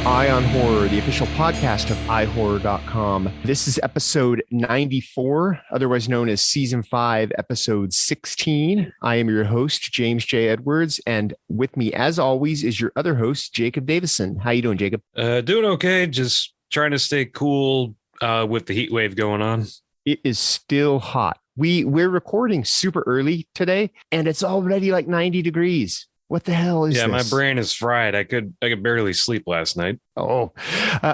Eye on Horror, the official podcast of iHorror.com. This is episode 94, otherwise known as season 5, episode 16. I am your host, James J. Edwards, and with me, as always, is your other host, Jacob Davison. How you doing, Jacob? Doing okay. Just trying to stay cool with the heat wave going on. It is still hot. We're recording super early today, and it's already like 90 degrees. What the hell is this? Yeah, my brain is fried. I could barely sleep last night. Oh,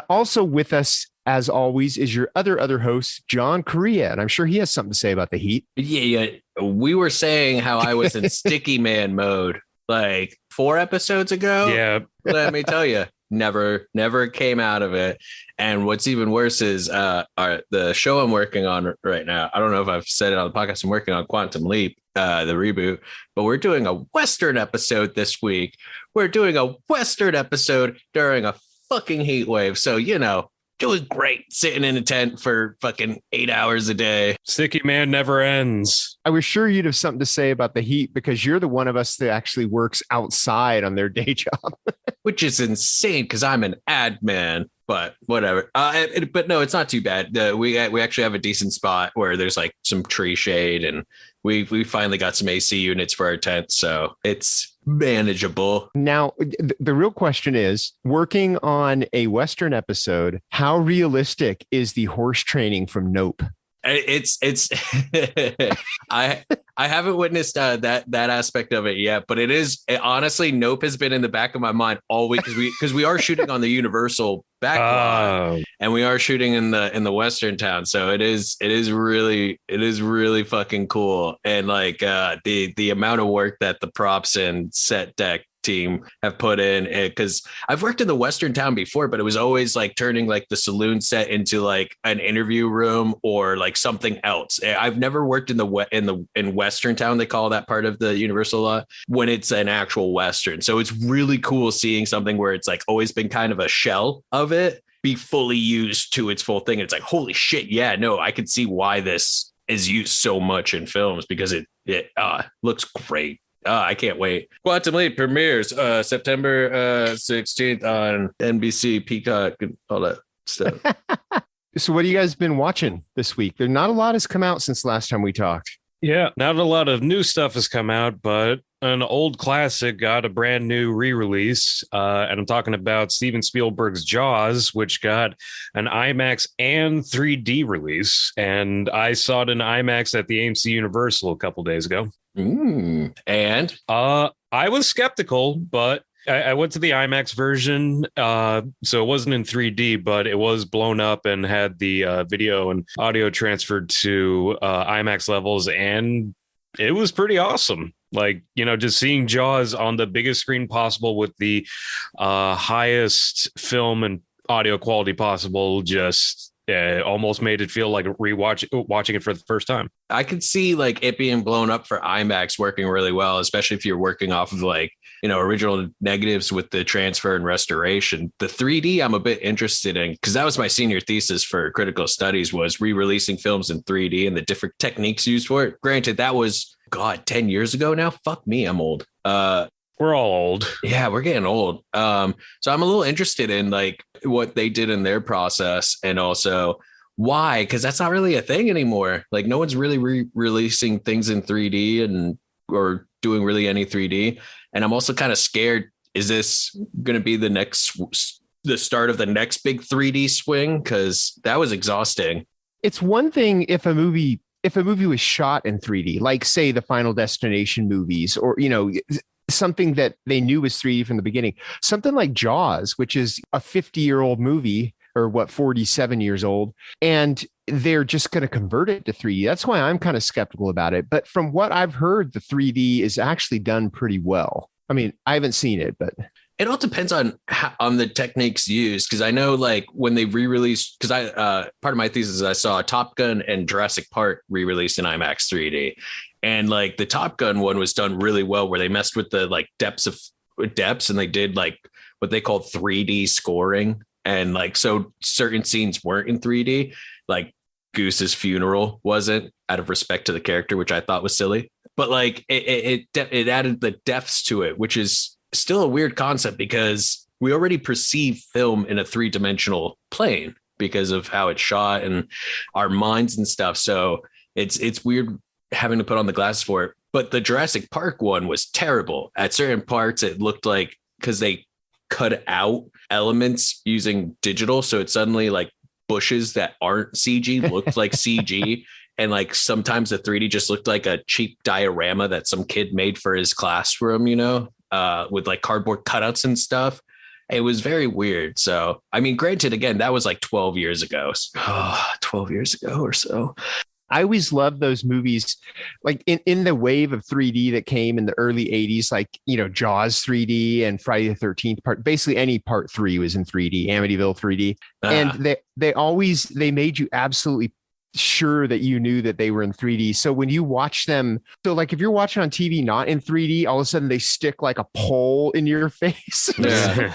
also with us, as always, is your other host, John Correa, and I'm sure he has something to say about the heat. Yeah. We were saying how I was in sticky man mode like 4 episodes ago. Yeah. Let me tell you, never came out of it. And what's even worse is the show I'm working on right now. I don't know if I've said it on the podcast. I'm working on Quantum Leap, the reboot, but we're doing a Western episode this week. We're doing a Western episode during a fucking heat wave. So, doing great sitting in a tent for fucking 8 hours a day. Sticky man never ends. I was sure you'd have something to say about the heat because you're the one of us that actually works outside on their day job. Which is insane because I'm an ad man, but whatever. But no, it's not too bad. We actually have a decent spot where there's like some tree shade, and we finally got some AC units for our tent, so it's manageable. Now, the real question is, working on a Western episode, how realistic is the horse training from Nope? It's I haven't witnessed that aspect of it yet, but honestly, Nope has been in the back of my mind all week because we are shooting on the Universal backlot, and we are shooting in the Western town, so it is really fucking cool. And like the amount of work that the props and set deck team have put in, because I've worked in the Western town before, but it was always like turning like the saloon set into like an interview room or like something else. I've never worked in Western town. They call that part of the Universal lot when it's an actual Western. So it's really cool seeing something where it's like always been kind of a shell of it be fully used to its full thing. It's like, holy shit. Yeah, no, I could see why this is used so much in films because it looks great. I can't wait. Quantum Leap premieres September 16th on NBC, Peacock, and all that stuff. So what have you guys been watching this week? There's not a lot has come out since last time we talked. Yeah, not a lot of new stuff has come out, but an old classic got a brand new re-release. And I'm talking about Steven Spielberg's Jaws, which got an IMAX and 3D release. And I saw it in IMAX at the AMC Universal a couple days ago. And I was skeptical, but I went to the IMAX version, so it wasn't in 3D, but it was blown up and had the video and audio transferred to IMAX levels, and it was pretty awesome. Like, just seeing Jaws on the biggest screen possible with the highest film and audio quality possible just almost made it feel like watching it for the first time. I could see like it being blown up for IMAX working really well, especially if you're working off of like, original negatives with the transfer and restoration. The 3D I'm a bit interested in because that was my senior thesis for critical studies, was re-releasing films in 3D and the different techniques used for it. Granted, that was 10 years ago now. Fuck me, I'm old. We're all old. Yeah, we're getting old. So I'm a little interested in like what they did in their process, and also why, because that's not really a thing anymore. Like no one's really releasing things in 3D or doing really any 3D. And I'm also kind of scared. Is this going to be the start of the next big 3D swing? Because that was exhausting. It's one thing if a movie was shot in 3D, like say the Final Destination movies, or something that they knew was 3D from the beginning. Something like Jaws, which is a 50-year-old movie, or 47 years old, and they're just going to convert it to 3D. That's why I'm kind of skeptical about it. But from what I've heard, the 3D is actually done pretty well. I mean, I haven't seen it, but it all depends on the techniques used. Because I know, like when they re-released, because part of my thesis is I saw Top Gun and Jurassic Park re-released in IMAX 3D, and like the Top Gun one was done really well, where they messed with the like depths, and they did like what they called 3D scoring, and like so certain scenes weren't in 3D, like Goose's funeral wasn't, out of respect to the character, which I thought was silly. But like it added the depths to it, which is still a weird concept because we already perceive film in a 3-dimensional plane because of how it's shot and our minds and stuff. So it's weird having to put on the glasses for it. But the Jurassic Park one was terrible. At certain parts, it looked like, because they cut out elements using digital, so it suddenly like bushes that aren't CG looked like CG. And like sometimes the 3D just looked like a cheap diorama that some kid made for his classroom, with like cardboard cutouts and stuff. It was very weird. So, I mean, granted, again, that was like 12 years ago. 12 years ago or so. I always loved those movies, like in the wave of 3D that came in the early 80s, like, Jaws 3D and Friday the 13th part. Basically, any part 3 was in 3D, Amityville 3D. And they made you absolutely sure that you knew that they were in 3D. So when you watch them, so like if you're watching on TV not in 3D, all of a sudden they stick like a pole in your face. Yeah.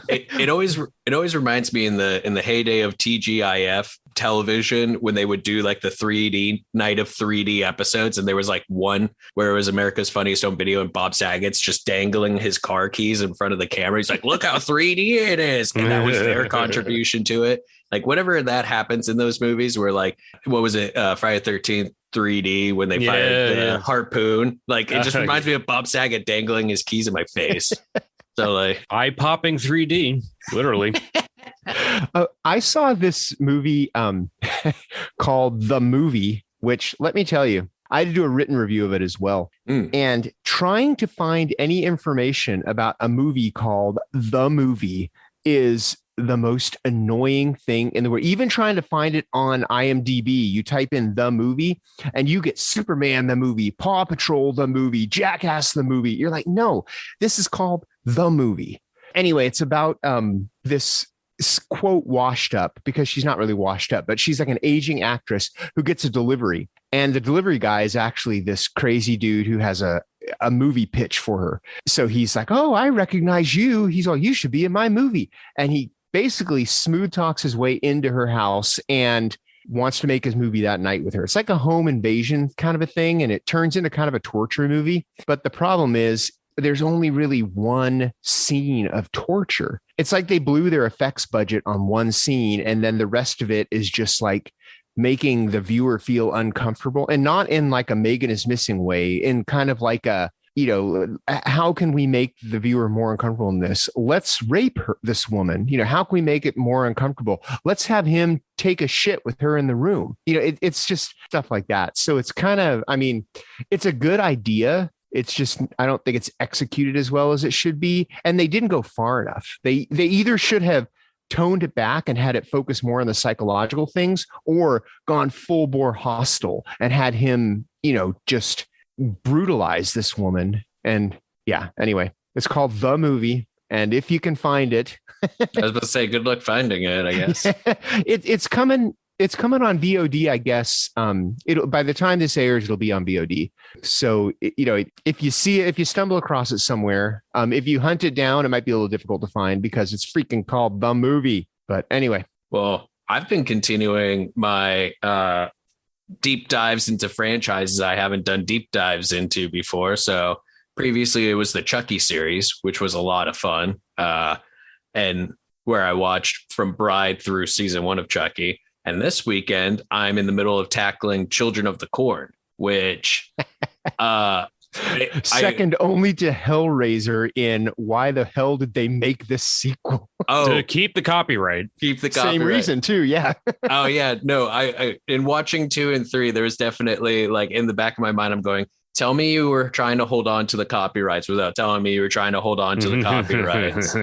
it always reminds me in the heyday of TGIF television, when they would do like the 3D night of 3D episodes, and there was like one where it was America's Funniest Home Video and Bob Saget's just dangling his car keys in front of the camera. He's like, look how 3D it is. And that was their contribution to it. Like whenever that happens in those movies, where like, what was it? Friday the 13th 3D when they fired the harpoon. Like it just reminds me of Bob Saget dangling his keys in my face. So like eye-popping 3D, literally. I saw this movie called The Movie, which, let me tell you, I had to do a written review of it as well. And trying to find any information about a movie called The Movie is the most annoying thing in the world. Even trying to find it on IMDb, you type in The Movie and you get Superman the movie, Paw Patrol the movie, Jackass the movie. You're like, no, this is called The Movie. Anyway, it's about this quote washed up, because she's not really washed up, but she's like an aging actress who gets a delivery. And the delivery guy is actually this crazy dude who has a movie pitch for her. So he's like, oh, I recognize you. He's all, you should be in my movie. And he basically smooth talks his way into her house and wants to make his movie that night with her. It's like a home invasion kind of a thing. And it turns into kind of a torture movie. But the problem is there's only really one scene of torture. It's like they blew their effects budget on one scene, and then the rest of it is just like making the viewer feel uncomfortable, and not in like a Megan is Missing way, in kind of like a, how can we make the viewer more uncomfortable in this? Let's rape this woman. How can we make it more uncomfortable? Let's have him take a shit with her in the room. It's just stuff like that. So it's kind of, it's a good idea. It's just, I don't think it's executed as well as it should be. And they didn't go far enough. They either should have toned it back and had it focus more on the psychological things, or gone full bore hostile and had him, just brutalize this woman. And yeah, anyway, it's called The Movie. And if you can find it, I was about to say, good luck finding it, I guess. It's coming on VOD, I guess. By the time this airs, it'll be on VOD. So, if you see it, if you stumble across it somewhere, if you hunt it down, it might be a little difficult to find because it's freaking called The Movie. But anyway. Well, I've been continuing my deep dives into franchises I haven't done deep dives into before. So previously it was the Chucky series, which was a lot of fun. And where I watched from Bride through season 1 of Chucky. And this weekend, I'm in the middle of tackling Children of the Corn, which second only to Hellraiser in why the hell did they make this sequel? To keep the copyright. Same reason too. Yeah. Oh yeah. No, I in watching 2 and 3, there was definitely like in the back of my mind, I'm going, tell me you were trying to hold on to the copyrights without telling me you were trying to hold on to the copyrights.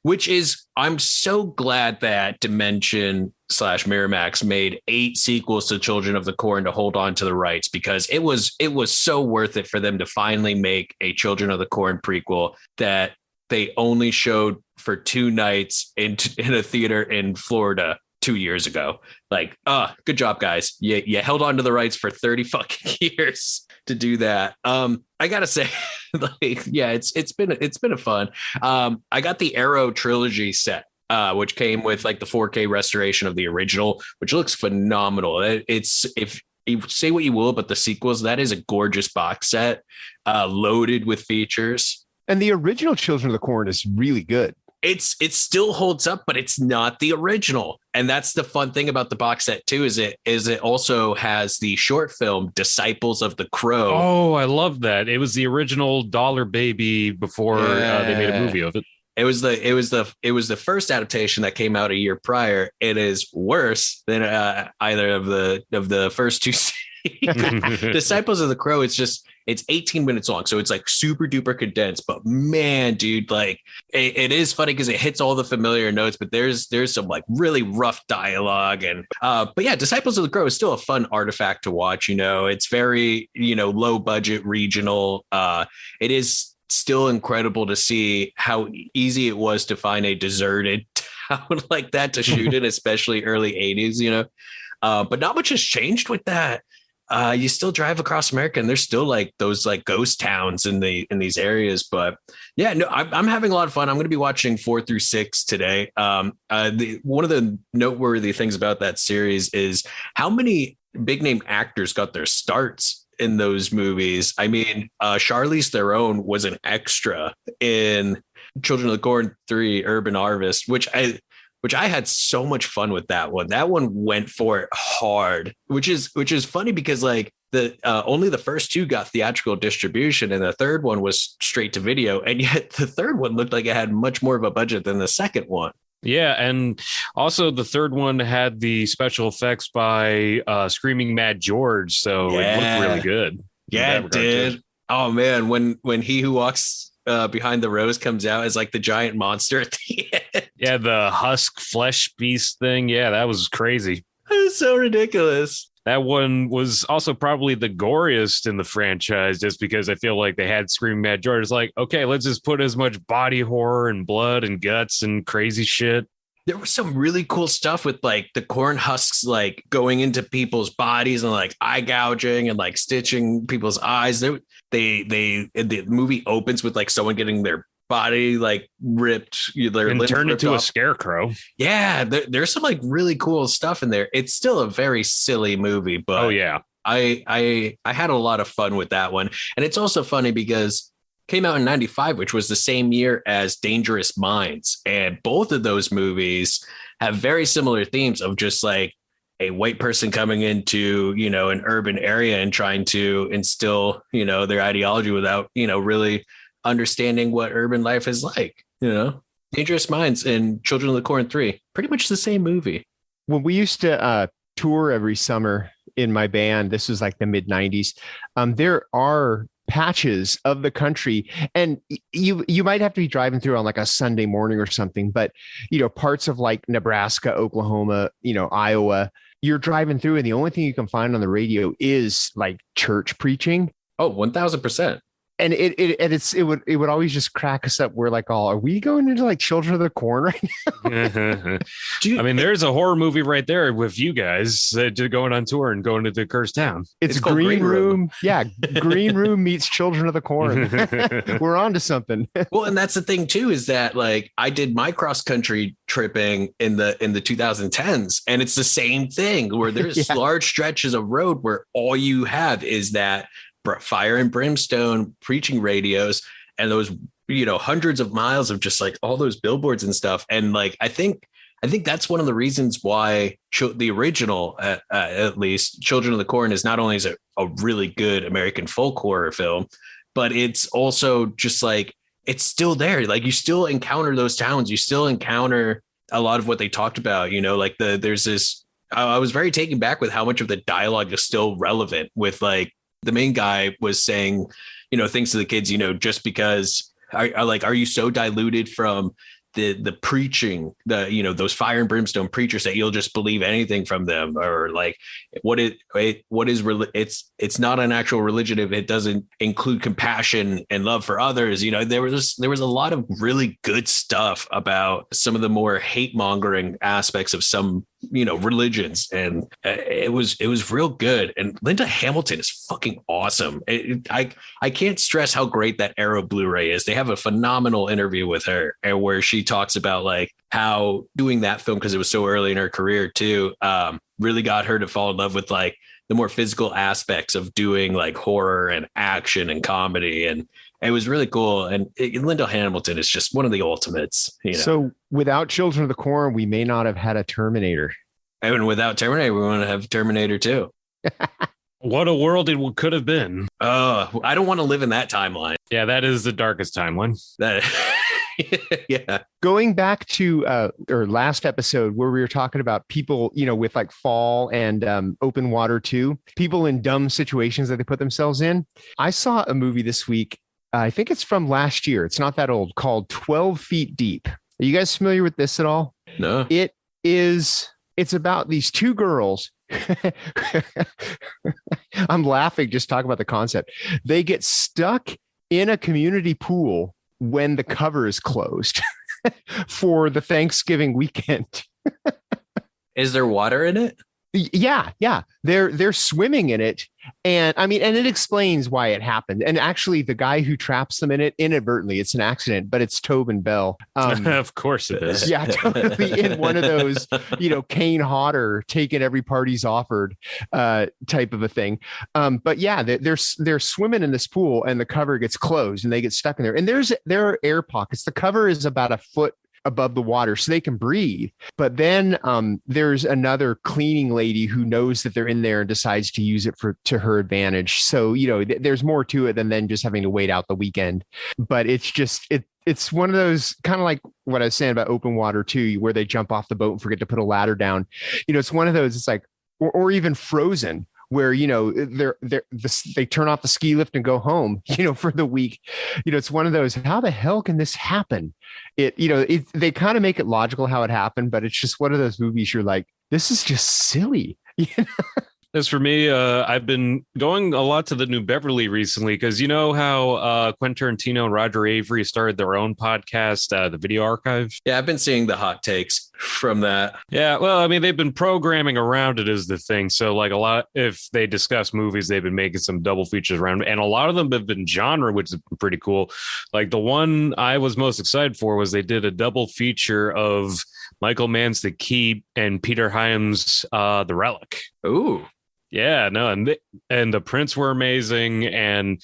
Which is, I'm so glad that Dimension / Miramax made 8 sequels to Children of the Corn to hold on to the rights, because it was so worth it for them to finally make a Children of the Corn prequel that they only showed for 2 nights in a theater in Florida 2 years ago. Like, good job, guys. You held on to the rights for 30 fucking years to do that. I gotta say, like, yeah, it's been a fun. I got the Arrow trilogy set, which came with like the 4K restoration of the original, which looks phenomenal. It's, if you say what you will, but the sequels, that is a gorgeous box set, loaded with features. And the original Children of the Corn is really good. it still holds up, but it's not the original. And that's the fun thing about the box set too, is it also has the short film Disciples of the Crow. Oh, I love that. It was the original Dollar Baby before they made a movie of it. It was the first adaptation that came out a year prior. It is worse than either of the first two. Disciples of the Crow, it's 18 minutes long, so it's like super duper condensed, but man, dude, like it is funny because it hits all the familiar notes, but there's some like really rough dialogue. And but yeah, Disciples of the Crow is still a fun artifact to watch. It's very low budget, regional. It is still incredible to see how easy it was to find a deserted town like that to shoot in, especially early 80s. But not much has changed with that. You still drive across America and there's still like those like ghost towns in these areas. But yeah, no, I'm having a lot of fun. I'm going to be watching 4 through 6 today. One of the noteworthy things about that series is how many big name actors got their starts in those movies. I mean, Charlize Theron was an extra in Children of the Corn 3 Urban Harvest, which I had so much fun with that one. That one went for it hard, which is funny because like the only the first 2 got theatrical distribution and the third one was straight to video. And yet the third one looked like it had much more of a budget than the second one. Yeah, and also the third one had the special effects by Screaming Mad George, so it looked really good. Yeah, it did. Too. Oh man, when He Who Walks Behind the Rose comes out as like the giant monster at the end. Yeah, the husk flesh beast thing. Yeah, that was crazy. It was so ridiculous. That one was also probably the goriest in the franchise, just because I feel like they had Screaming Mad George. It's like, okay, let's just put as much body horror and blood and guts and crazy shit. There was some really cool stuff with like the corn husks, like going into people's bodies and like eye gouging and like stitching people's eyes. The movie opens with like someone getting their body like ripped, their and turned into off. A scarecrow. Yeah, there's some like really cool stuff in there. It's still a very silly movie, but oh yeah, I had a lot of fun with that one. And it's also funny because it came out in 95, which was the same year as Dangerous Minds, and both of those movies have very similar themes of just like a white person coming into an urban area and trying to instill their ideology without really understanding what urban life is like. Dangerous Minds and Children of the Corn 3, pretty much the same movie. When we used to tour every summer in my band, this was like the mid 90s, there are patches of the country, and you might have to be driving through on like a Sunday morning or something, but parts of like Nebraska, Oklahoma, Iowa, you're driving through and the only thing you can find on the radio is like church preaching. Oh, 1000%. And it would always just crack us up. We're like, are we going into like Children of the Corn right now? I mean, there's a horror movie right there with you guys going on tour and going to the cursed town. It's Green Room. Yeah, Green Room meets Children of the Corn. We're on to something. Well, and that's the thing too, is that like I did my cross country tripping in the 2010s, and it's the same thing where there's large stretches of road where all you have is that fire and brimstone preaching radios and those hundreds of miles of just like all those billboards and stuff. And like I think that's one of the reasons why the original at least Children of the Corn is not only is it a really good American folk horror film, but it's also just like it's still there. Like you still encounter those towns, you still encounter a lot of what they talked about, like there's this, I was very taken back with how much of the dialogue is still relevant with like the main guy was saying, things to the kids, just because are you so diluted from the preaching, those fire and brimstone preachers that you'll just believe anything from them, or like it's not an actual religion if it doesn't include compassion and love for others. There was a lot of really good stuff about some of the more hate mongering aspects of some religions, and it was real good. And Linda Hamilton is fucking awesome. I can't stress how great that Arrow Blu-ray is. They have a phenomenal interview with her where she talks about like how doing that film, because it was so early in her career too, really got her to fall in love with like the more physical aspects of doing like horror and action and comedy. And it was really cool. And Linda Hamilton is just one of the ultimates, you know. So without Children of the Corn, we may not have had a Terminator. And without Terminator, we want to have Terminator 2. What a world it could have been. Oh, I don't want to live in that timeline. Yeah, that is the darkest timeline. Yeah. Going back to our last episode where we were talking about people, you know, with like Fall and Open Water 2, people in dumb situations that they put themselves in. I saw a movie this week. I think it's from last year. It's not that old, called 12 Feet Deep. Are you guys familiar with this at all? No. It's about these two girls. I'm laughing just talking about the concept. They get stuck in a community pool when the cover is closed for the Thanksgiving weekend. Is there water in it? Yeah. They're swimming in it. And I mean, and it explains why it happened. And actually the guy who traps them in it inadvertently, it's an accident, but it's Tobin Bell. Of course it is. Yeah, totally in one of those, you know, Kane Hodder taking every party's offered type of a thing. But yeah, they're swimming in this pool and the cover gets closed and they get stuck in there. And there are air pockets. The cover is about a foot above the water so they can breathe. But then there's another cleaning lady who knows that they're in there and decides to use it to her advantage. So, you know, there's more to it than just having to wait out the weekend. But it's just, it's one of those kind of like what I was saying about Open Water 2, where they jump off the boat and forget to put a ladder down. You know, it's one of those, it's like, or even Frozen, where, you know, they turn off the ski lift and go home, you know, for the week. You know, it's one of those, how the hell can this happen? They kind of make it logical how it happened, but it's just one of those movies you're like, this is just silly. As for me, I've been going a lot to the New Beverly recently because you know how Quentin Tarantino and Roger Avery started their own podcast, The Video Archive? Yeah, I've been seeing the hot takes from that. Yeah, well, I mean, they've been programming around it is the thing. So like a lot, if they discuss movies, they've been making some double features around, and a lot of them have been genre, which is pretty cool. Like the one I was most excited for was they did a double feature of Michael Mann's The Keep and Peter Hyams' The Relic. Ooh. Yeah, no, and the prints were amazing, and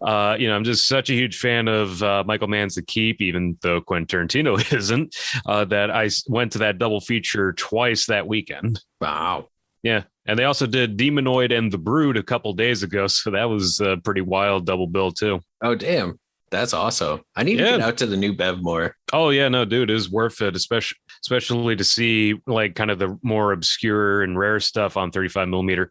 you know, I'm just such a huge fan of Michael Mann's The Keep, even though Quentin Tarantino isn't. That I went to that double feature twice that weekend. Wow. Yeah, and they also did Demonoid and The Brood a couple days ago, so that was a pretty wild double bill too. Oh, damn. That's awesome. I need to get out to the New Bev more. Oh yeah, no, dude, it is worth it, especially to see like kind of the more obscure and rare stuff on 35 millimeter.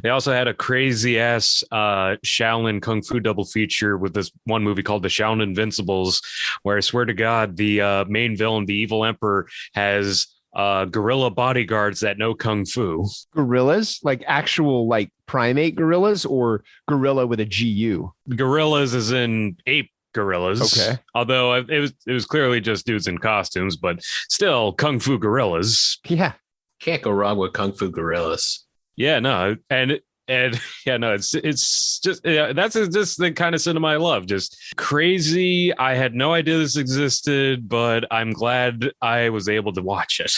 They also had a crazy ass Shaolin Kung Fu double feature with this one movie called The Shaolin Invincibles, where I swear to God, the main villain, the evil emperor, has gorilla bodyguards that know kung fu. Gorillas, like actual like primate gorillas, or gorilla with a GU? Gorillas as in ape gorillas. Okay. Although it was clearly just dudes in costumes, but still kung fu gorillas. Yeah. Can't go wrong with kung fu gorillas. Yeah, no. And yeah, no, it's just, that's just the kind of cinema I love. Just crazy. I had no idea this existed, but I'm glad I was able to watch it.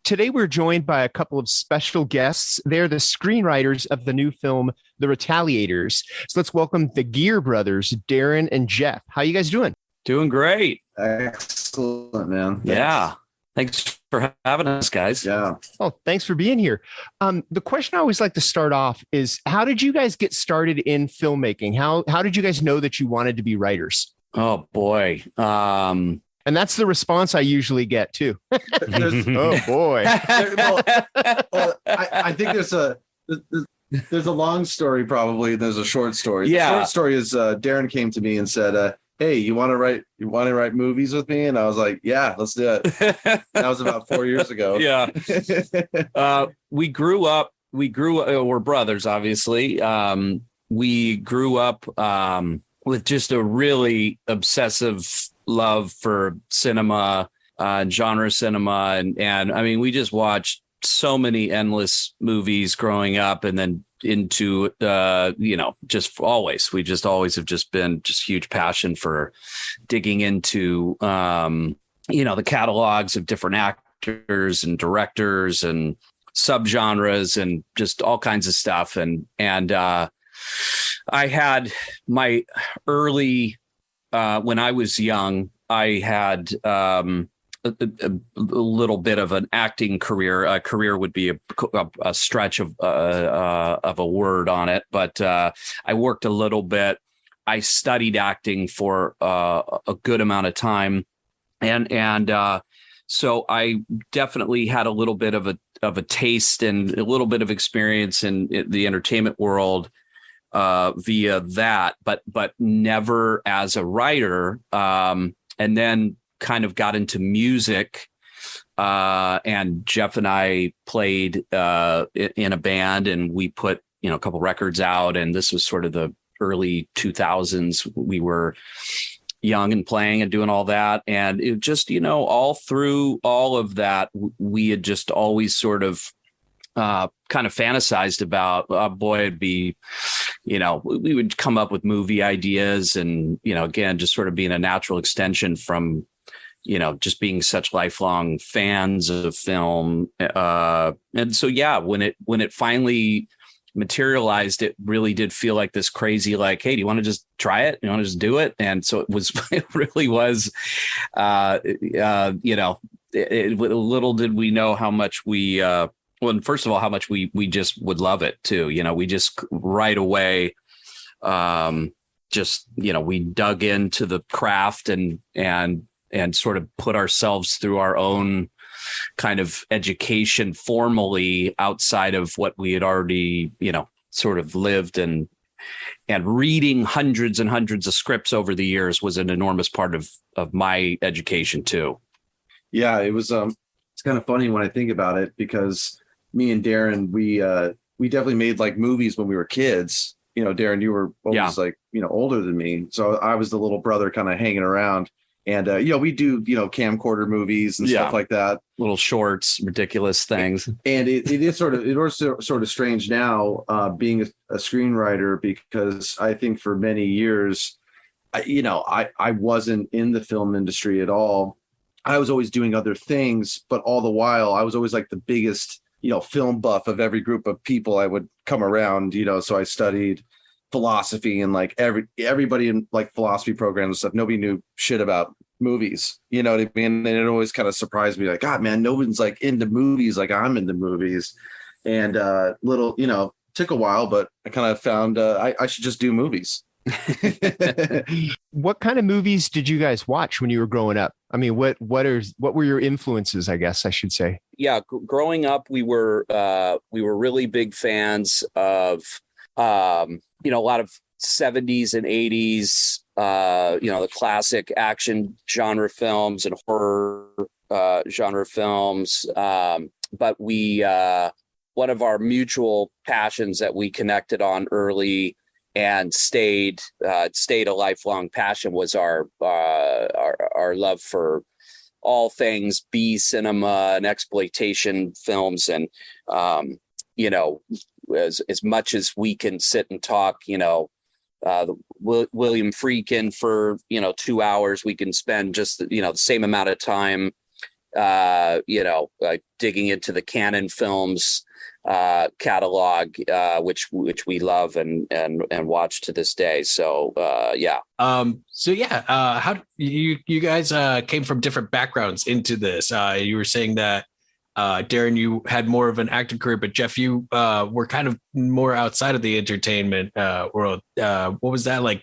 Today, we're joined by a couple of special guests. They're the screenwriters of the new film, The Retaliators. So let's welcome the Geare Brothers, Darren and Jeff. How you guys doing? Doing great. Excellent, man. Yeah. Thanks for having us, guys. Yeah. Oh, thanks for being here. The question I always like to start off is, how did you guys get started in filmmaking? How did you guys know that you wanted to be writers? Oh, boy. And that's the response I usually get too. Oh boy. I think there's a long story, probably. There's a short story. Yeah. The short story is Darren came to me and said, hey, you want to write movies with me? And I was like, yeah, let's do it. That was about 4 years ago. Yeah. We grew up, we're brothers, obviously. We grew up with just a really obsessive love for cinema, genre cinema. And I mean, we just watched so many endless movies growing up, and then into just always have just been just huge passion for digging into the catalogs of different actors and directors. And subgenres and just all kinds of stuff. And I had my early, when I was young, I had a little bit of an acting career. A career would be a stretch of a word on it, but I worked a little bit. I studied acting for a good amount of time, and so I definitely had a little bit of a taste and a little bit of experience in the entertainment world via that, but never as a writer. And then kind of got into music, and Jeff and I played in a band, and we put a couple records out, and this was sort of the early 2000s. We were young and playing and doing all that, and it just all through all of that, we had just always sort of kind of fantasized about, oh boy, it'd be, we would come up with movie ideas, and again, just sort of being a natural extension from just being such lifelong fans of film. And so, yeah, when it finally materialized, it really did feel like this crazy, like, hey, do you want to just try it? You want to just do it? And so it really was, little did we know how much we, well, first of all, how much we just would love it too. We just right away, we dug into the craft and sort of put ourselves through our own kind of education formally outside of what we had already, sort of lived, and reading hundreds and hundreds of scripts over the years was an enormous part of my education too. Yeah, it was, it's kind of funny when I think about it, because me and Darren, we definitely made like movies when we were kids. Darren, you were always older than me. So I was the little brother kind of hanging around. And, we do, camcorder movies and stuff like that. Little shorts, ridiculous things. And it is sort of strange now being a screenwriter, because I think for many years, I wasn't in the film industry at all. I was always doing other things, but all the while I was always like the biggest, film buff of every group of people I would come around, so I studied philosophy, and like everybody in like philosophy programs and stuff, nobody knew shit about movies, you know what I mean? And it always kind of surprised me, like, God, man, no one's like into movies like I'm into movies. And took a while, but I kind of found I should just do movies. What kind of movies did you guys watch when you were growing up? I mean, what were your influences, I guess I should say? Yeah, growing up, we were really big fans of a lot of 70s and 80s, the classic action genre films and horror genre films. But one of our mutual passions that we connected on early and stayed a lifelong passion was our love for all things B cinema and exploitation films. And, as much as we can sit and talk, William Friedkin for 2 hours, we can spend just the same amount of time digging into the Canon films catalog, which we love and watch to this day. So how you guys came from different backgrounds into this? You were saying that Darren, you had more of an acting career, but Jeff, you were kind of more outside of the entertainment world. What was that like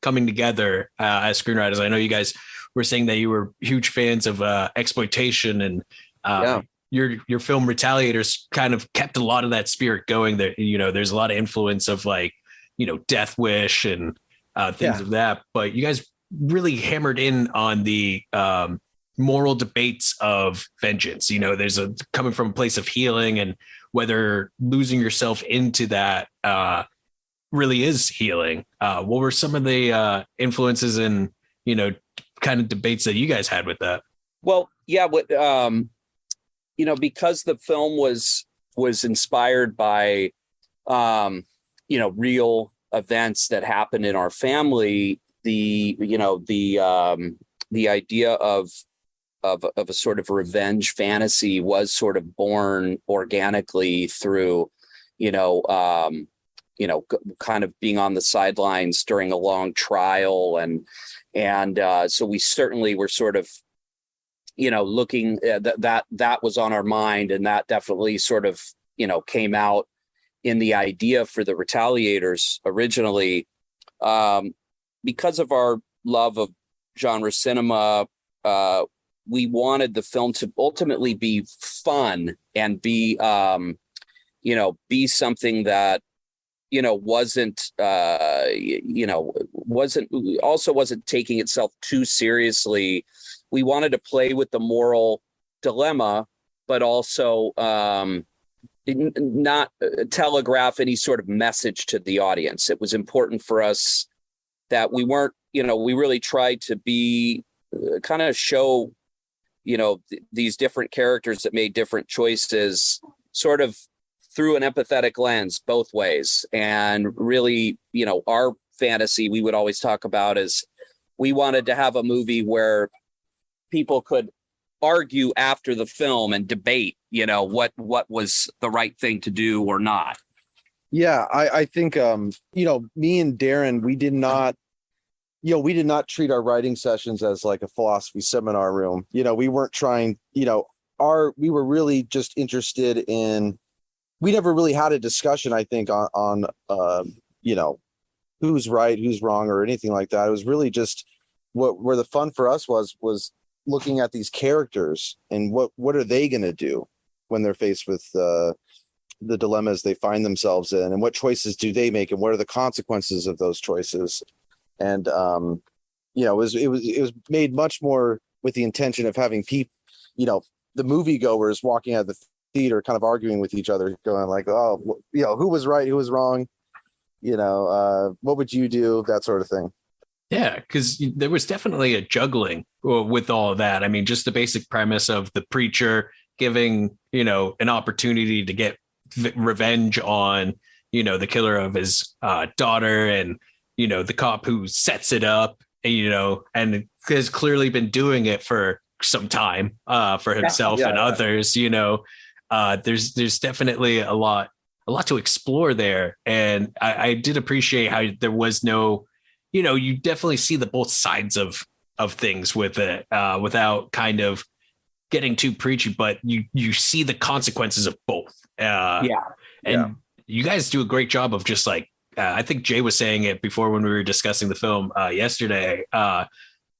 coming together as screenwriters? I know you guys were saying that you were huge fans of exploitation, and your film Retaliators kind of kept a lot of that spirit going. There, there's a lot of influence of Death Wish and things of that, but you guys really hammered in on the moral debates of vengeance. There's coming from a place of healing, and whether losing yourself into that really is healing. What were some of the influences and kind of debates that you guys had with that? Well, yeah, because the film was inspired by real events that happened in our family, the idea of of a sort of revenge fantasy was sort of born organically through, kind of being on the sidelines during a long trial. And so we certainly were sort of, looking that was on our mind. And that definitely sort of, came out in the idea for the Retaliators originally, because of our love of genre cinema. We wanted the film to ultimately be fun and be something that, wasn't taking itself too seriously. We wanted to play with the moral dilemma, but also not telegraph any sort of message to the audience. It was important for us that we weren't, we really tried to be kind of show, these different characters that made different choices sort of through an empathetic lens both ways. And really, our fantasy we would always talk about is we wanted to have a movie where people could argue after the film and debate, what was the right thing to do or not. Yeah, I think, me and Darren, we did not treat our writing sessions as like a philosophy seminar room. We weren't trying, we were really just interested in, we never really had a discussion, I think, on who's right, who's wrong, or anything like that. It was really just where the fun for us was looking at these characters and what are they going to do when they're faced with the dilemmas they find themselves in, and what choices do they make, and what are the consequences of those choices. And it was made much more with the intention of having people, the moviegoers walking out of the theater kind of arguing with each other, going like, oh, who was right, who was wrong, what would you do, that sort of thing. Yeah, because there was definitely a juggling with all of that. I mean, just the basic premise of the preacher giving, an opportunity to get revenge on, the killer of his daughter, and, the cop who sets it up, and has clearly been doing it for some time for himself and others. There's definitely a lot to explore there. And I did appreciate how there was no, you definitely see the both sides of things with it without kind of getting too preachy, but you see the consequences of both. You guys do a great job of just like, I think Jay was saying it before when we were discussing the film yesterday,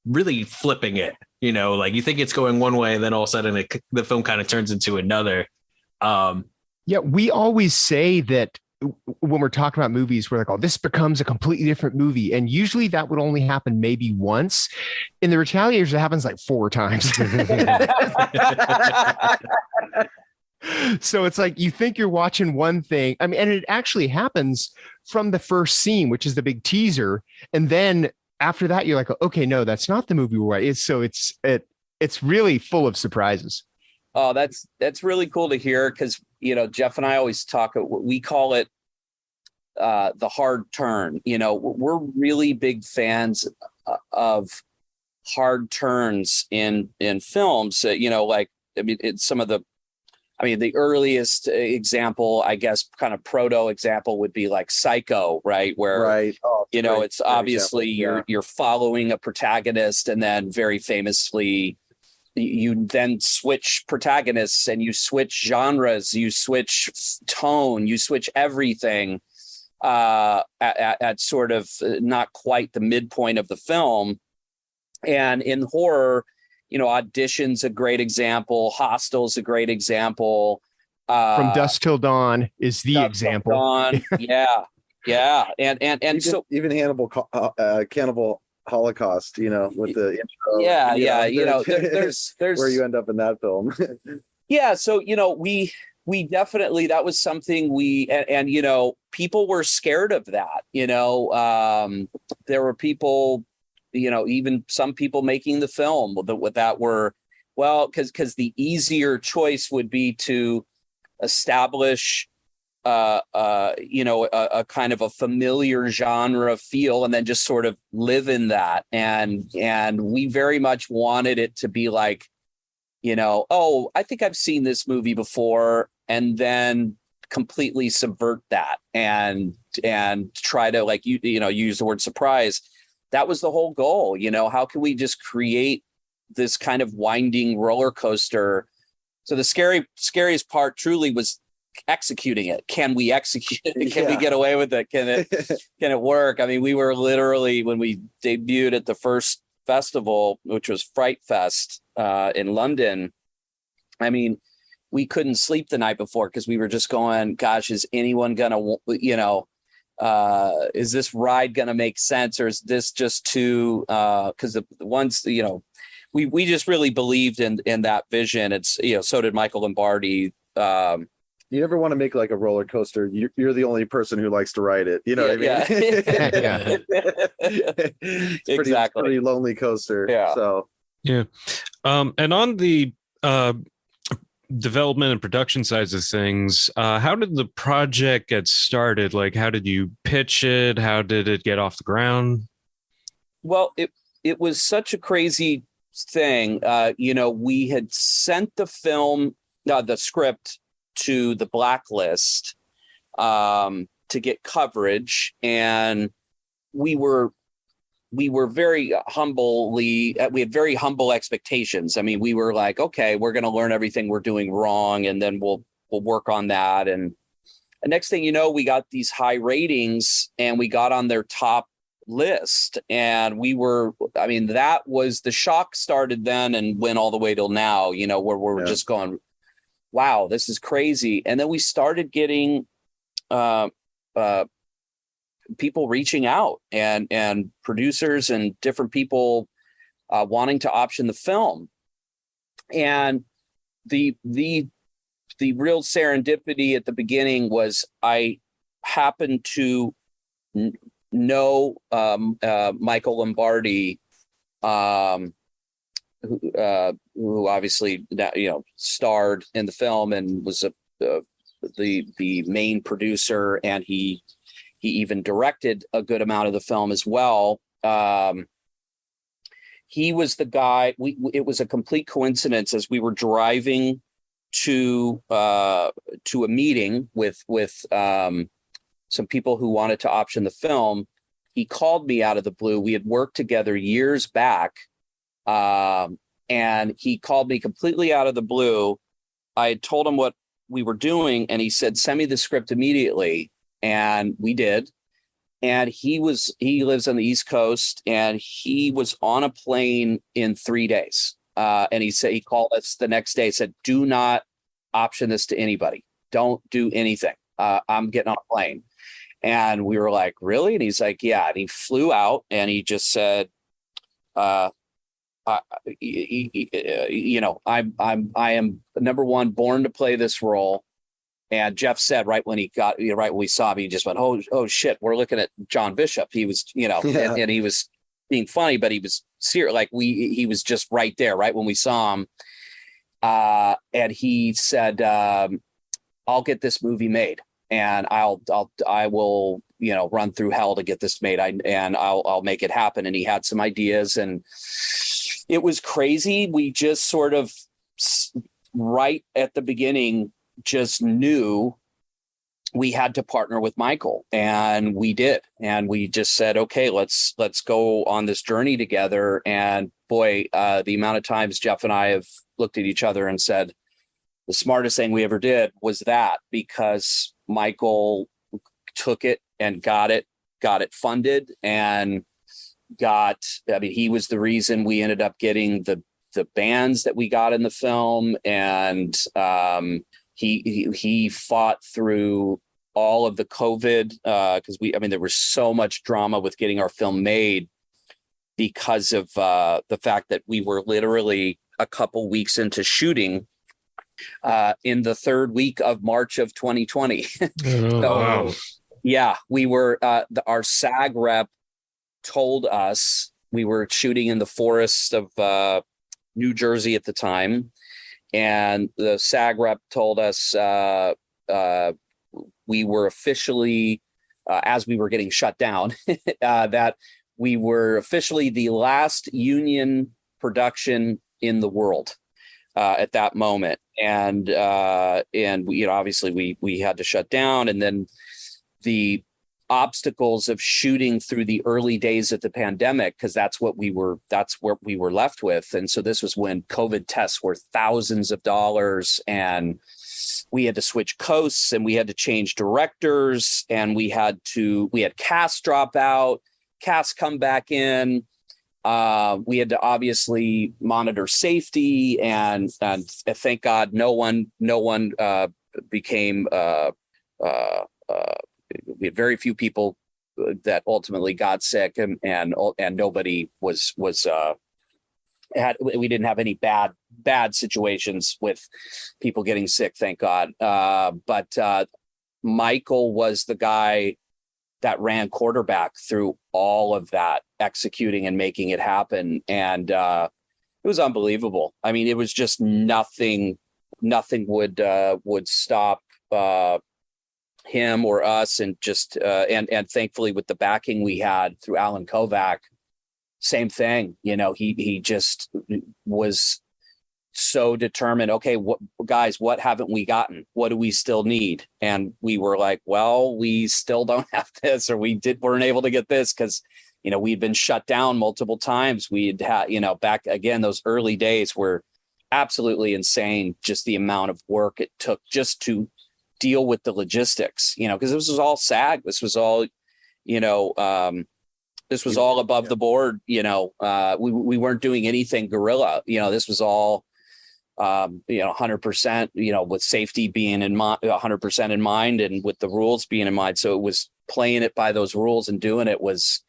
really flipping it, like you think it's going one way, and then all of a sudden the film kind of turns into another. We always say that when we're talking about movies, we're like, oh, this becomes a completely different movie. And usually that would only happen maybe once. In the Retaliators, it happens like 4 times. So it's like, you think you're watching one thing. I mean, and it actually happens from the first scene, which is the big teaser. And then after that, you're like, okay, no, that's not the movie we're right. It's really full of surprises. Oh, that's really cool to hear, because Jeff and I always talk. We call it the hard turn. We're really big fans of hard turns in films. It's some of the. I mean, the earliest example, I guess, kind of proto example would be like Psycho, right? Where right. It's obviously you're following a protagonist, and then very famously, you then switch protagonists and you switch genres, you switch tone, you switch everything at sort of not quite the midpoint of the film. And in horror, Audition's a great example. Hostel's a great example. From Dusk Till Dawn is the example. Dawn. Yeah. And so even Cannibal Holocaust, with the intro. There's where you end up in that film. Yeah. So, we definitely, that was something people were scared of that. There were people, even some people making the film that were, because the easier choice would be to establish a kind of a familiar genre feel and then just sort of live in that. And we very much wanted it to be like oh, I think I've seen this movie before, and then completely subvert that and try to, like, use the word surprise. That was the whole goal. How can we just create this kind of winding roller coaster? So the scariest part truly was executing it. Can we execute it? Can we get away with it? Can it work? I mean, we were literally, when we debuted at the first festival, which was Fright Fest in London, I mean, we couldn't sleep the night before because we were just going, gosh, is anyone gonna, is this ride gonna make sense, or is this just too, because the ones, we just really believed in that vision. It's, so did Michael Lombardi. You ever want to make like a roller coaster, you're the only person who likes to ride it. You know what I mean? It's Exactly. Pretty lonely coaster. Yeah. So yeah. And on the development and production sides of things, how did the project get started? Like, how did you pitch it? How did it get off the ground? Well, it was such a crazy thing. We had sent the film, the script, to the Blacklist to get coverage, and we were very humbly, we had very humble expectations. I mean, we were like, okay, we're going to learn everything we're doing wrong, and then we'll work on that. And the next thing you know, we got these high ratings, and we got on their top list, and that was, the shock started then and went all the way till now, where we're just going, wow, this is crazy. And then we started getting people reaching out, and producers and different people wanting to option the film. And the real serendipity at the beginning was, I happened to know Michael Lombardi, who obviously, starred in the film and was the main producer, and he even directed a good amount of the film as well. He was the guy. It was a complete coincidence, as we were driving to a meeting with some people who wanted to option the film. He called me out of the blue. We had worked together years back. And he called me completely out of the blue. I had told him what we were doing, and he said, send me the script immediately. And we did. And he lives on the East Coast, and he was on a plane in 3 days. And he called us the next day, said, do not option this to anybody. Don't do anything. I'm getting on a plane. And we were like, really? And he's like, yeah. And he flew out, and he just said, I am, number one, born to play this role. And Jeff said right when we saw him, he just went, oh shit, we're looking at John Bishop. He was, and he was being funny, but he was serious. Like he was just right there, right when we saw him. And he said, I'll get this movie made, and I will, run through hell to get this made. I'll make it happen. And he had some ideas, and it was crazy. We just sort of right at the beginning just knew we had to partner with Michael, and we did. And we just said, okay, let's go on this journey together. And boy, the amount of times Jeff and I have looked at each other and said, the smartest thing we ever did was that, because Michael took it and got it funded, and he was the reason we ended up getting the bands that we got in the film. And he fought through all of the COVID, because there was so much drama with getting our film made because of the fact that we were literally a couple weeks into shooting in the third week of March of 2020. Wow. Yeah, we were, our SAG rep told us, we were shooting in the forests of New Jersey at the time. And the SAG rep told us we were officially, as we were getting shut down, that we were officially the last union production in the world. at that moment. And we, obviously we had to shut down, and then the obstacles of shooting through the early days of the pandemic, because that's what we were left with. And so this was when COVID tests were thousands of dollars, and we had to switch coasts, and we had to change directors, and we had cast drop out, cast come back in. We had to obviously monitor safety, and thank God no one became we had very few people that ultimately got sick, and nobody we didn't have any bad situations with people getting sick, thank God. But Michael was the guy that ran quarterback through all of that, executing and making it happen. And it was unbelievable. I mean, it was just nothing would stop him or us. And just and thankfully, with the backing we had through Alan Kovac, same thing. He just was so determined. Okay, what haven't we gotten? What do we still need? And we were like, well, we still don't have this, or weren't able to get this because we'd been shut down multiple times. We'd had back again, those early days were absolutely insane, just the amount of work it took just to deal with the logistics, because this was all SAG. This was all this was all above the board. We weren't doing anything guerrilla. This was all 100%, with safety being in mind, 100% in mind, and with the rules being in mind. So it was playing it by those rules, and doing it was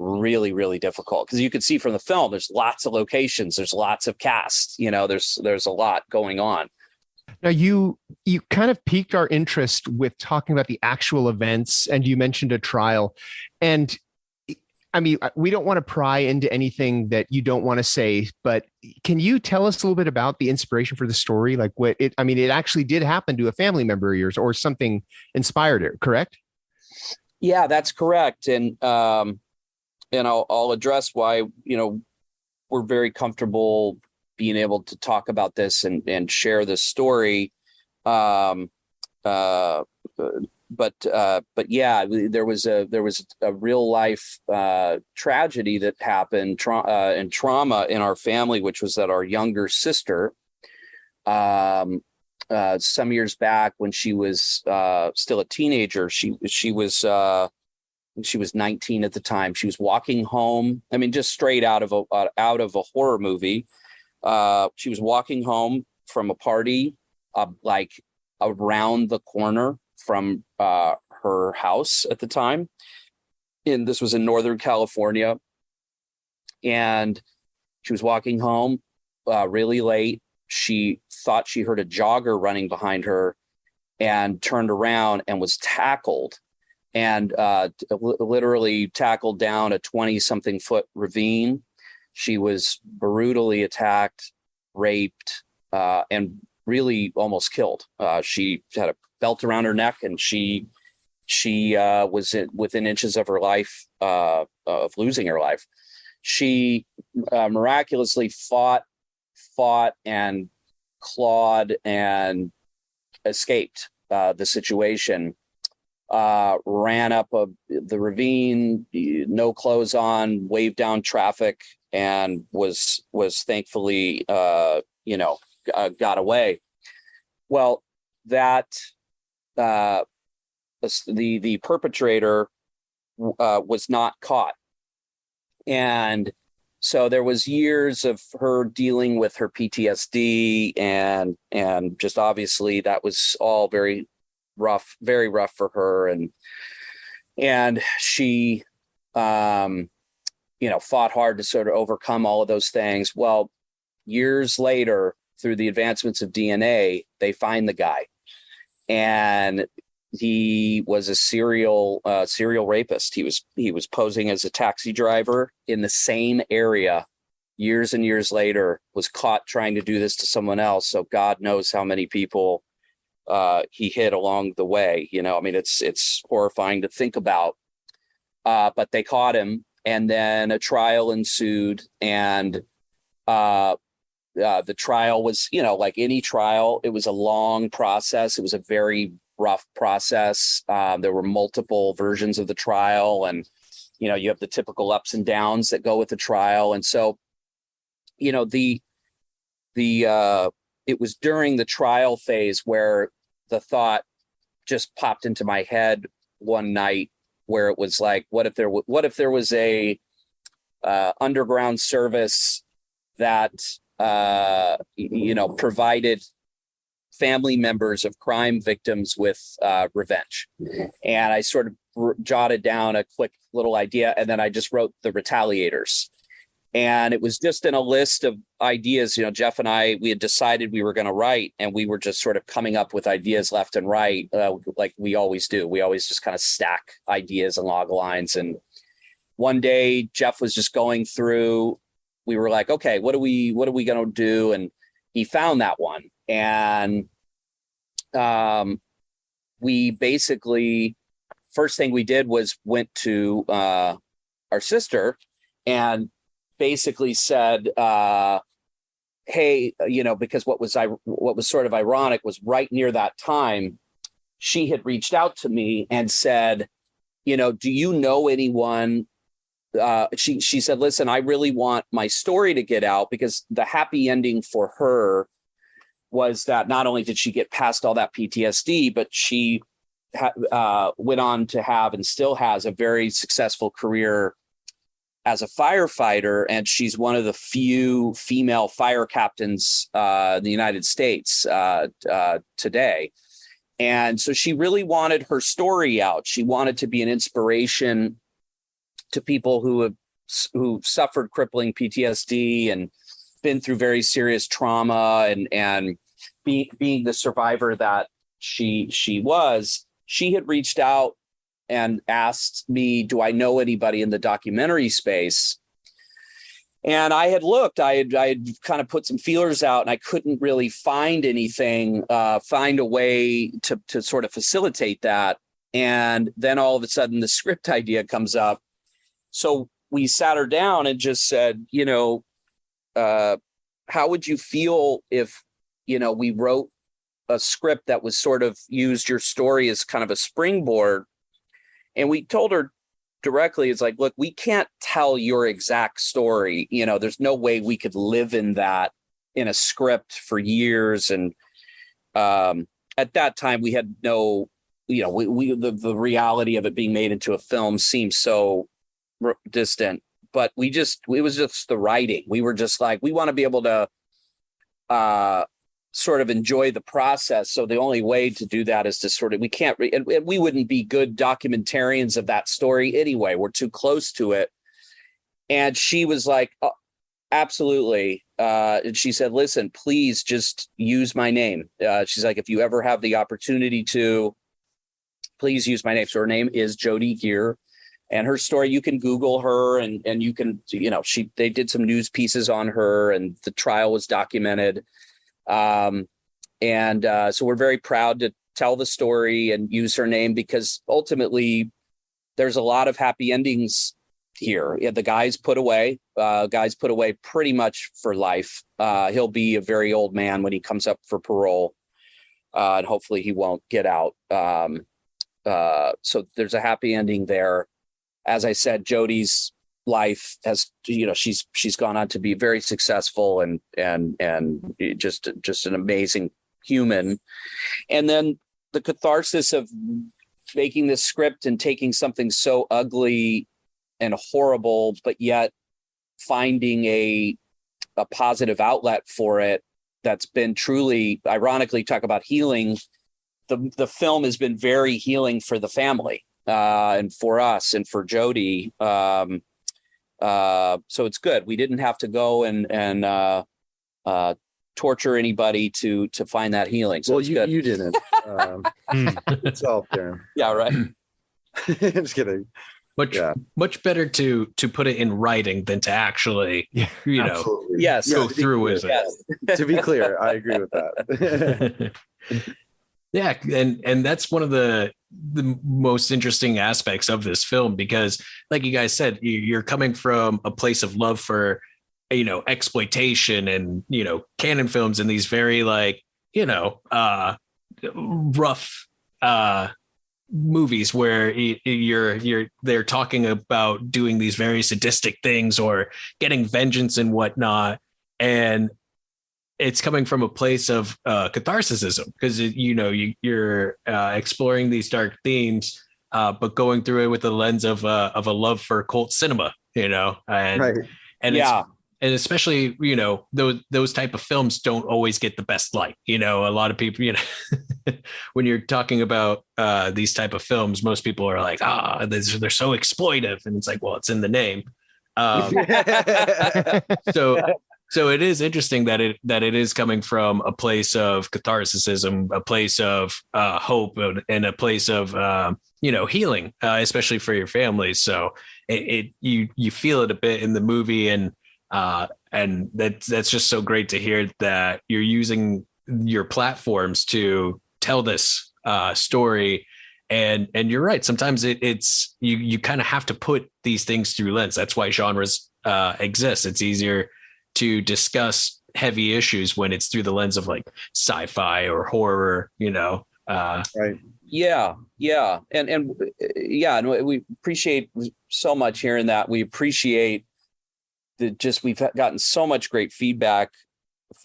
really, really difficult, because you could see from the film, there's lots of locations, there's lots of casts, there's a lot going on. Now you kind of piqued our interest with talking about the actual events, and you mentioned a trial. And I mean, we don't want to pry into anything that you don't want to say, but can you tell us a little bit about the inspiration for the story? Like it actually did happen to a family member of yours, or something inspired it, correct? Yeah, that's correct. And I'll address why, we're very comfortable being able to talk about this and share this story. But yeah, there was a real life tragedy that happened and trauma in our family, which was that our younger sister, some years back when she was still a teenager, she was 19 at the time. She was walking home. I mean, just straight out of a horror movie. She was walking home from a party, like around the corner from her house at the time. And this was in Northern California. And she was walking home really late. She thought she heard a jogger running behind her, and turned around and was tackled, and literally tackled down a 20-something foot ravine. She was brutally attacked, raped, and really almost killed. She had a belt around her neck, and she was within inches of her life, of losing her life. She miraculously fought and clawed and escaped the situation. Ran up the ravine, no clothes on, waved down traffic, and was thankfully got away. Well, that the perpetrator was not caught, and so there was years of her dealing with her PTSD, and just obviously that was all very rough for her, and she fought hard to sort of overcome all of those things. Well, years later, through the advancements of DNA, they find the guy, and he was a serial rapist. He was posing as a taxi driver in the same area years and years later, was caught trying to do this to someone else. So God knows how many people he hit along the way. I mean, it's horrifying to think about. But they caught him, and then a trial ensued, and The trial was, like any trial, it was a long process. It was a very rough process. There were multiple versions of the trial, and you have the typical ups and downs that go with the trial. And so, it was during the trial phase where the thought just popped into my head one night, where it was like, what if there was a underground service that provided family members of crime victims with revenge. And I sort of jotted down a quick little idea, and then I just wrote the Retaliators. And it was just in a list of ideas. Jeff and I, we had decided we were going to write, and we were just sort of coming up with ideas left and right, like we always do. We always just kind of stack ideas and log lines. And one day Jeff was just going through, we were like, okay, what are we going to do? And he found that one. And we basically, first thing we did was went to our sister and basically said, hey, because what was sort of ironic was right near that time, she had reached out to me and said, do you know anyone? She said, listen, I really want my story to get out, because the happy ending for her was that not only did she get past all that PTSD, but she went on to have, and still has, a very successful career as a firefighter. And she's one of the few female fire captains in the United States today. And so she really wanted her story out. She wanted to be an inspiration to people who suffered crippling PTSD and been through very serious trauma, and being the survivor that she was. She had reached out and asked me, do I know anybody in the documentary space? And I had looked, I had kind of put some feelers out, and I couldn't really find anything, find a way to sort of facilitate that. And then all of a sudden the script idea comes up. So we sat her down and just said, how would you feel if, we wrote a script that was sort of used your story as kind of a springboard? And we told her directly, it's like, look, we can't tell your exact story. There's no way we could live in that in a script for years. And at that time we had no, the reality of it being made into a film seems so distant, but it was just the writing. We were just like, we want to be able to sort of enjoy the process. So the only way to do that is to sort of, we can't, and we wouldn't be good documentarians of that story anyway. We're too close to it. And she was like, oh, absolutely. And she said, listen, please just use my name. She's like, if you ever have the opportunity to, please use my name. So her name is Jody Geare. And her story, you can Google her, and you can, they did some news pieces on her, and the trial was documented. So we're very proud to tell the story and use her name, because ultimately there's a lot of happy endings here. Yeah, the guy's put away pretty much for life. He'll be a very old man when he comes up for parole, and hopefully he won't get out. So there's a happy ending there. As I said, Jody's life has, she's gone on to be very successful and just an amazing human. And then the catharsis of making this script and taking something so ugly and horrible, but yet finding a positive outlet for it that's been truly, ironically, talk about healing. The film has been very healing for the family. And for us and for Jody. So it's good. We didn't have to go and torture anybody to find that healing. So you didn't. It's out there. Yeah, right. Just kidding. Much better to put it in writing than to actually, Absolutely. Yes, go through with it. Yes. To be clear, I agree with that. Yeah, and that's one of the most interesting aspects of this film, because like you guys said, you're coming from a place of love for exploitation and, canon films and these very like, rough movies where they're talking about doing these very sadistic things or getting vengeance and whatnot. And it's coming from a place of catharsis because, you're exploring these dark themes, but going through it with the lens of a love for cult cinema, and Right. and Yeah. and especially, those type of films don't always get the best light. A lot of people, when you're talking about these type of films, most people are like, they're so exploitive. And it's like, well, it's in the name. So it is interesting that it is coming from a place of catharsicism, a place of hope, and a place of healing, especially for your family. So you feel it a bit in the movie, and that's just so great to hear that you're using your platforms to tell this story. And you're right. Sometimes it's you kind of have to put these things through lens. That's why genres exist. It's easier to discuss heavy issues when it's through the lens of like sci-fi or horror, Right. Yeah. And we appreciate so much hearing that. We appreciate we've gotten so much great feedback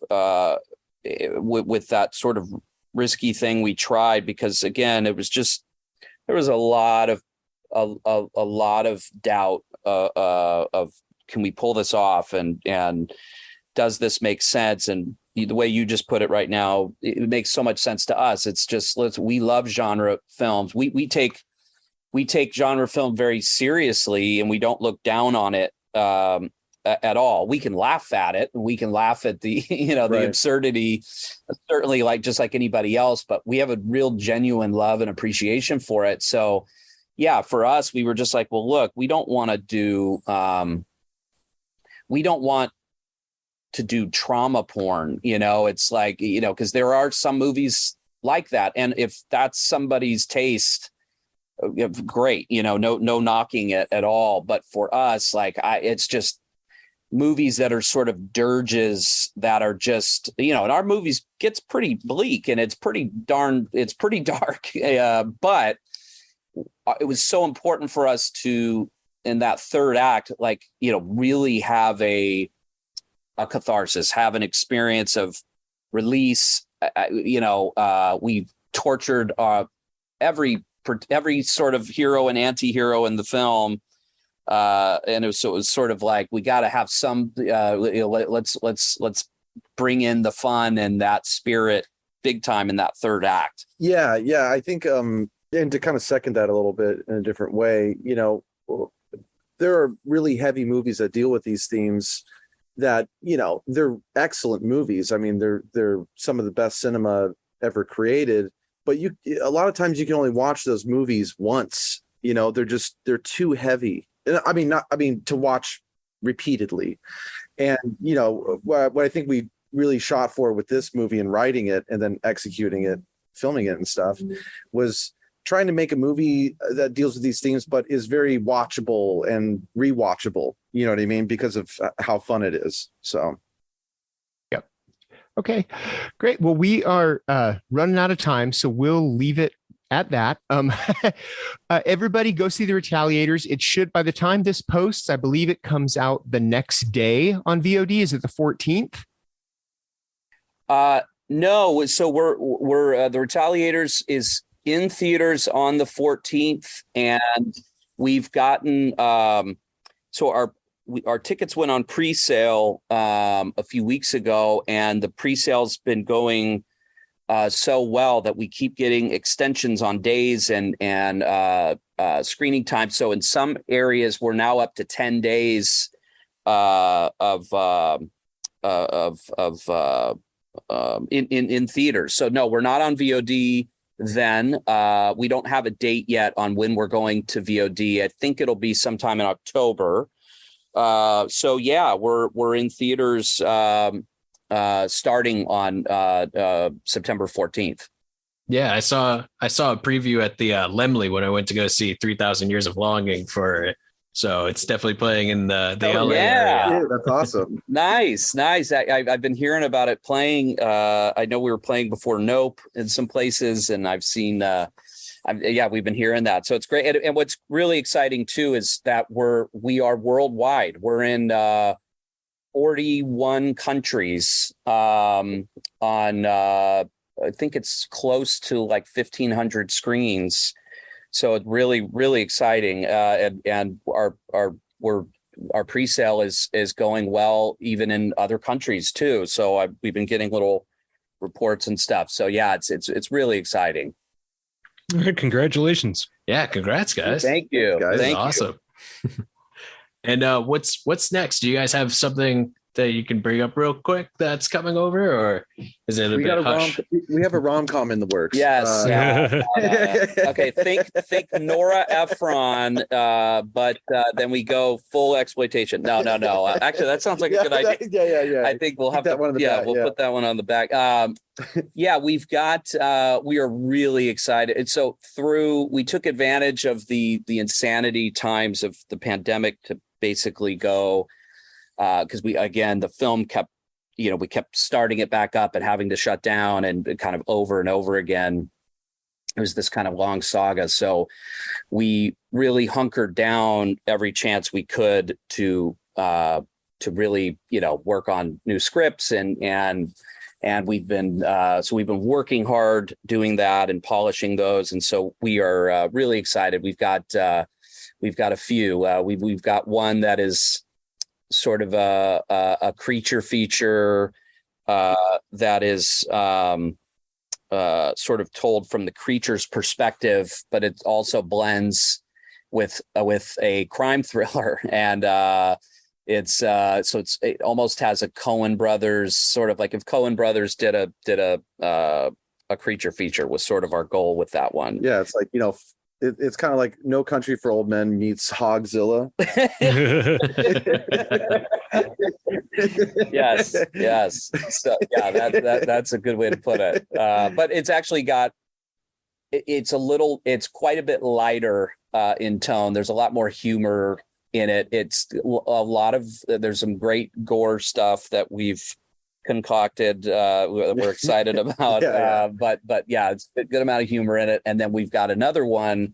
with that sort of risky thing we tried, because again, there was a lot of doubt of can we pull this off, and does this make sense? And the way you just put it right now, it makes so much sense to us. It's just, we love genre films. We take genre film very seriously, and we don't look down on it at all. We can laugh at it. We can laugh at the, the absurdity, certainly, just like anybody else, but we have a real genuine love and appreciation for it. So yeah, for us, we were just like, well, look, we don't want to do trauma porn, it's like, because there are some movies like that. And if that's somebody's taste, great, no knocking it at all. But for us, it's just movies that are sort of dirges that are just, and our movies gets pretty bleak and it's pretty dark. But it was so important for us to, in that third act, really have a catharsis, have an experience of release. We tortured every sort of hero and anti-hero in the film. And it was sort of like, we got to have some, let's bring in the fun and that spirit big time in that third act. Yeah. I think, and to kind of second that a little bit in a different way, there are really heavy movies that deal with these themes that, they're excellent movies. I mean, they're some of the best cinema ever created, but a lot of times you can only watch those movies once, they're too heavy. I mean, to watch repeatedly. And, what I think we really shot for with this movie and writing it and then executing it, filming it and stuff, was trying to make a movie that deals with these themes, but is very watchable and rewatchable. You know what I mean? Because of how fun it is. So. Yep. Okay, great. Well, we are running out of time, so we'll leave it at that. Everybody go see The Retaliators. It should, by the time this posts, I believe it comes out the next day on VOD. Is it the 14th? No. So we're The Retaliators is in theaters on the 14th, and we've gotten so our tickets went on pre-sale a few weeks ago, and the pre-sale's been going so well that we keep getting extensions on days and screening time. So in some areas, we're now up to 10 days in theaters. So no, we're not on VOD. Then we don't have a date yet on when we're going to VOD. I think it'll be sometime in October. So yeah, we're in theaters starting on September 14th. Yeah, I saw a preview at the Lemley when I went to go see 3,000 Years of Longing for So it's definitely playing in the Oh, LA yeah. area. Yeah, that's awesome. Nice. I've been hearing about it playing. I know we were playing before Nope in some places, and I've seen. We've been hearing that, so it's great. And what's really exciting too is that we are worldwide. We're in 41 countries. On I think it's close to like 1,500 screens. So it's really, really exciting. And our pre-sale is going well, even in other countries too. So we've been getting little reports and stuff. So yeah, it's really exciting. All right, congratulations. Yeah, congrats, guys. Thank you. Guys, Thank you. Awesome. And what's next? Do you guys have something that you can bring up real quick that's coming over, or is it a We bit got hush? we have a rom-com in the works. Yes. Uh, Okay. Think Nora Ephron, but then we go full exploitation. No. Actually, that sounds like a good idea. Yeah. I think we'll have that one on the back, we'll yeah. put that one on the back. We've got. We are really excited. And so we took advantage of the insanity times of the pandemic to basically go. Because the film kept, we kept starting it back up and having to shut down and kind of over and over again. It was this kind of long saga. So we really hunkered down every chance we could to really, work on new scripts and we've been working hard doing that and polishing those. And so we are really excited. We've got a few. We've got one that is sort of a creature feature that is sort of told from the creature's perspective, but it also blends with a crime thriller, and it almost has a Coen Brothers sort of like if Coen Brothers did a creature feature was sort of our goal with that one. Yeah, it's like it's kind of like No Country for Old Men meets Hogzilla. Yes. So yeah, that's a good way to put it. But it's actually it's quite a bit lighter in tone. There's a lot more humor in it. There's some great gore stuff that we've concocted we're excited about. But yeah, it's a good amount of humor in it. And then we've got another one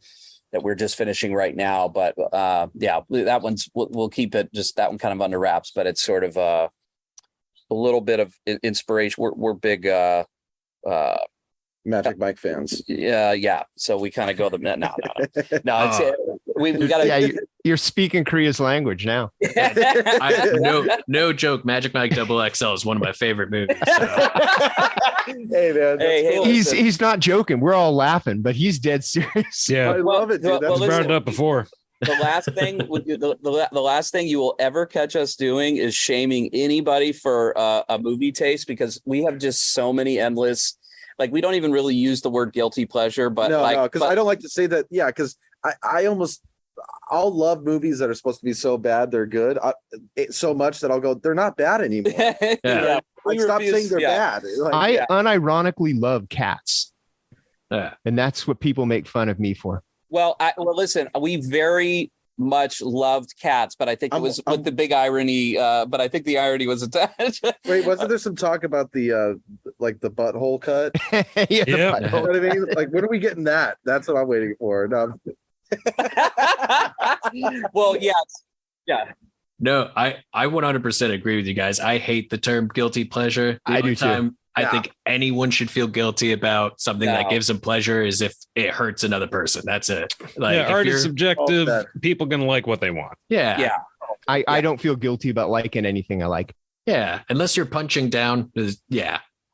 that we're just finishing right now, but that one's we'll keep it just that one kind of under wraps, but it's sort of a little bit of inspiration. We're big Magic Mike fans. Yeah. So we kind of go no. We got to. Yeah, you're speaking Korea's language now. No joke. Magic Mike XXL is one of my favorite movies. So. Hey man, Hey, cool. He's not joking. We're all laughing, but he's dead serious. Yeah, I love it, dude. I've brought it up before. The last thing you will ever catch us doing is shaming anybody for a movie taste, because we have just so many endless. Like, we don't even really use the word guilty pleasure, but because I don't like to say that. Yeah, because I'll love movies that are supposed to be so bad they're good, so much that I'll go, they're not bad anymore. Yeah. Like, stop saying they're bad. Like, I unironically love cats, Yeah. and that's what people make fun of me for. Well, listen, we very much loved Cats, but I think it was with the big irony. But I think the irony was attached. Wait, wasn't there some talk about the like the butthole cut? Yeah, You know what I mean? Like, when are we getting that? That's what I'm waiting for. No. Well, yeah. No, I 100% agree with you guys. I hate the term guilty pleasure. I do too. I think anyone should feel guilty about something that gives them pleasure is if it hurts another person. That's it. Like, art is subjective. Oh, People can like what they want. Yeah. I don't feel guilty about liking anything I like. Yeah. Unless you're punching down.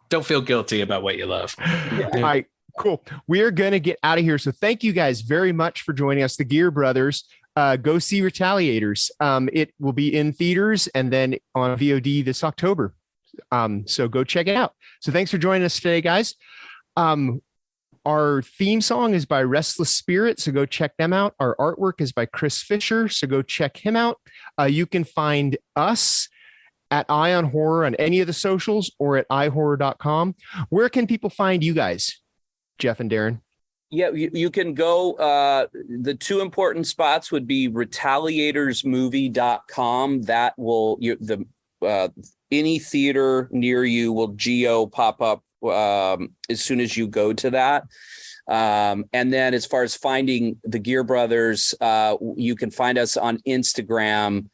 Don't feel guilty about what you love. All right, cool. We're going to get out of here. So thank you guys very much for joining us. The Geare Brothers. Go see Retaliators. It will be in theaters and then on VOD this October. So go check it out. So thanks for joining us today, guys. Our theme song is by Restless Spirit, so go check them out. Our artwork is by Chris Fisher, so go check him out. You can find us at iHorror on any of the socials or at iHorror.com. Where can people find you guys, Jeff and Darren? Yeah, you can go. The two important spots would be retaliatorsmovie.com. That will any theater near you will geo pop up as soon as you go to that. And then as far as finding the Geare Brothers, you can find us on Instagram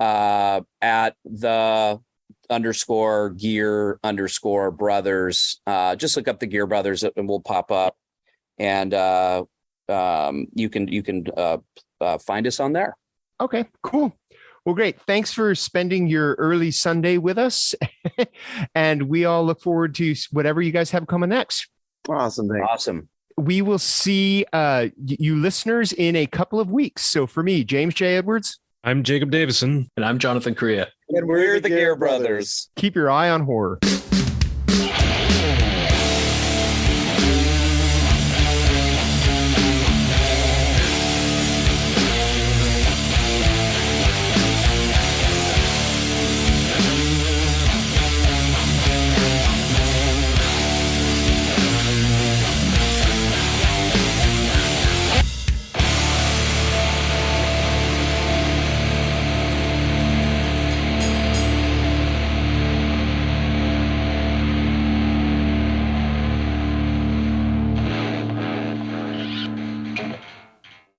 at _Geare_Brothers. Just look up the Geare Brothers and we'll pop up. And you can find us on there. Okay, cool. Well, great. Thanks for spending your early Sunday with us. And we all look forward to whatever you guys have coming next. Awesome. Thanks. Awesome. We will see you listeners in a couple of weeks. So for me, James J. Edwards. I'm Jacob Davison. And I'm Jonathan Correa. And we're the Geare Brothers. Keep your eye on horror.